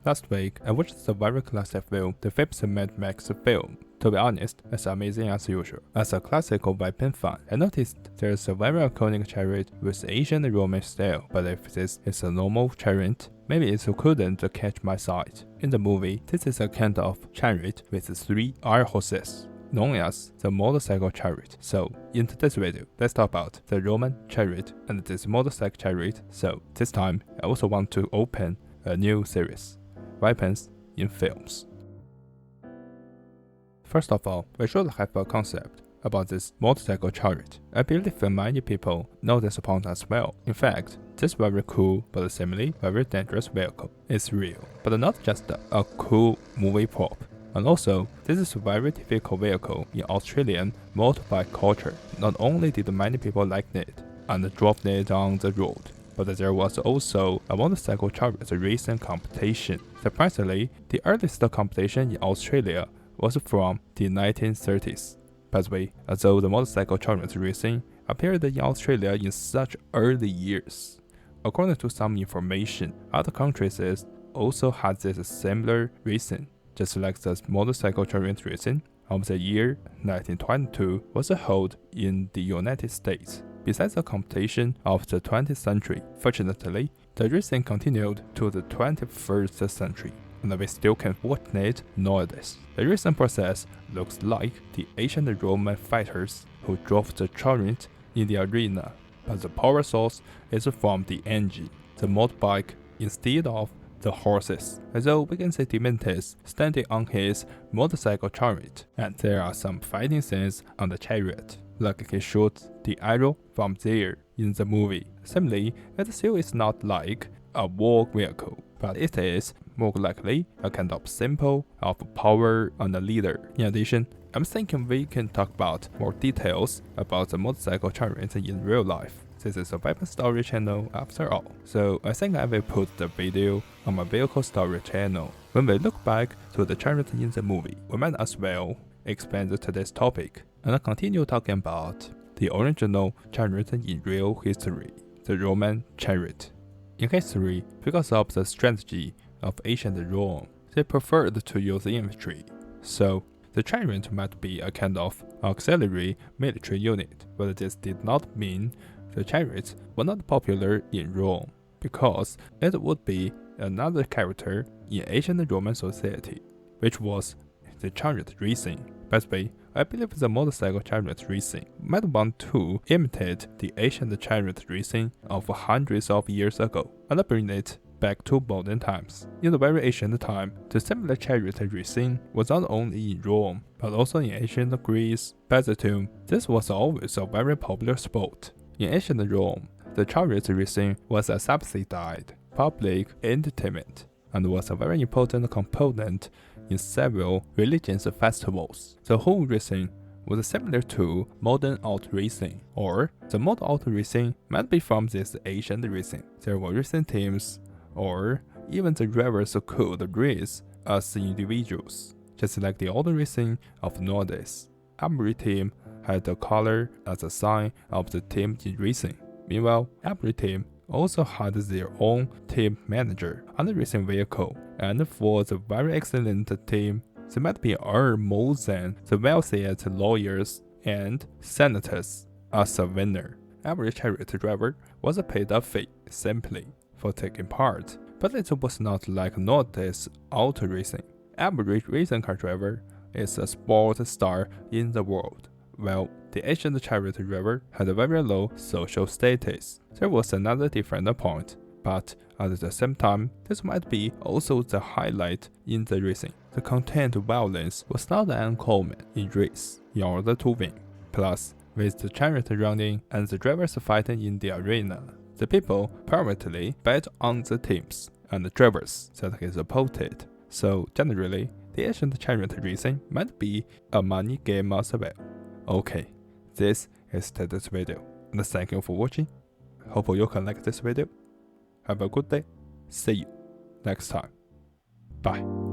Last week, I watched the very classic film, the 5th Mad Max film. To be honest, it's amazing as usual. As a classical weapon fan, I noticed there's a very iconic chariot with ancient Roman style, but if this is a normal chariot, maybe it couldn't catch my sight. In the movie, this is a kind of chariot with 3 iron horses, known as the motorcycle chariot. So, in today's video, let's talk about the Roman chariot and this motorcycle chariot. So, this time, I also want to open a new series, Weapons in Films. First of all, we should have a concept about this motorcycle chariot. I believe many people know this point as well. In fact, this very cool but seemingly very dangerous vehicle is real, but not just a cool movie prop. And also, this is a very typical vehicle in Australian motorbike culture. Not only did many people like it and drove it on the road, but there was also a motorcycle chariot racing competition. Surprisingly, the earliest competition in Australia was from the 1930s. By the way, although the motorcycle chariot racing appeared in Australia in such early years, according to some information, other countries also had this similar racing, just like the motorcycle chariot racing of the year 1922 was held in the United States. Besides the competition of the 20th century, fortunately, the racing continued to the 21st century, and we still can witness nowadays. The racing process looks like the ancient Roman fighters who drove the chariot in the arena, but the power source is from the engine, the motorbike, instead of the horses. Although we can see Demetrius standing on his motorcycle chariot, and there are some fighting scenes on the chariot, like he shoots the arrow from there in the movie. Similarly, it still is not like a war vehicle, but it is more likely a kind of symbol of power and a leader. In addition, I'm thinking we can talk about more details about the motorcycle chariot in real life. This is a weapon story channel after all, so I think I will put the video on my vehicle story channel. When we look back to the chariot in the movie, we might as well expand today's topic and continue talking about the original chariot in real history, the Roman chariot. In history, because of the strategy of ancient Rome, they preferred to use infantry, so the chariot might be a kind of auxiliary military unit, but this did not mean the chariots were not popular in Rome, because it would be another character in ancient Roman society, which was the chariot racing. By the way, I believe the motorcycle chariot racing might want to imitate the ancient chariot racing of hundreds of years ago and bring it back to modern times. In the very ancient time, the similar chariot racing was not only in Rome, but also in ancient Greece, Byzantium. This was always a very popular sport. In ancient Rome, the chariot racing was a subsidized public entertainment and was a very important component in several religious festivals. The whole racing was similar to modern auto racing, or the modern auto racing might be from this ancient racing. There were racing teams, or even the drivers could race as individuals, just like the auto racing of nowadays. Every team had a color as a sign of the team in racing. Meanwhile, every team also had their own team manager and racing vehicle, and for the very excellent team, they might be earn more than the wealthiest lawyers and senators as a winner. Every chariot driver was paid a fee simply for taking part, but it was not like nowadays auto racing. Every racing car driver is a sport star in the world, while the ancient chariot driver had a very low social status. There was another different point, but at the same time, this might be also the highlight in the racing. The content violence was not uncommon in race in order to win. Plus, with the chariot running and the drivers fighting in the arena, the people privately bet on the teams and the drivers that he supported. So generally, the ancient chariot racing might be a money game as well. Okay, this is today's video, and thank you for watching. Hope you can like this video. Have a good day. See you next time. Bye.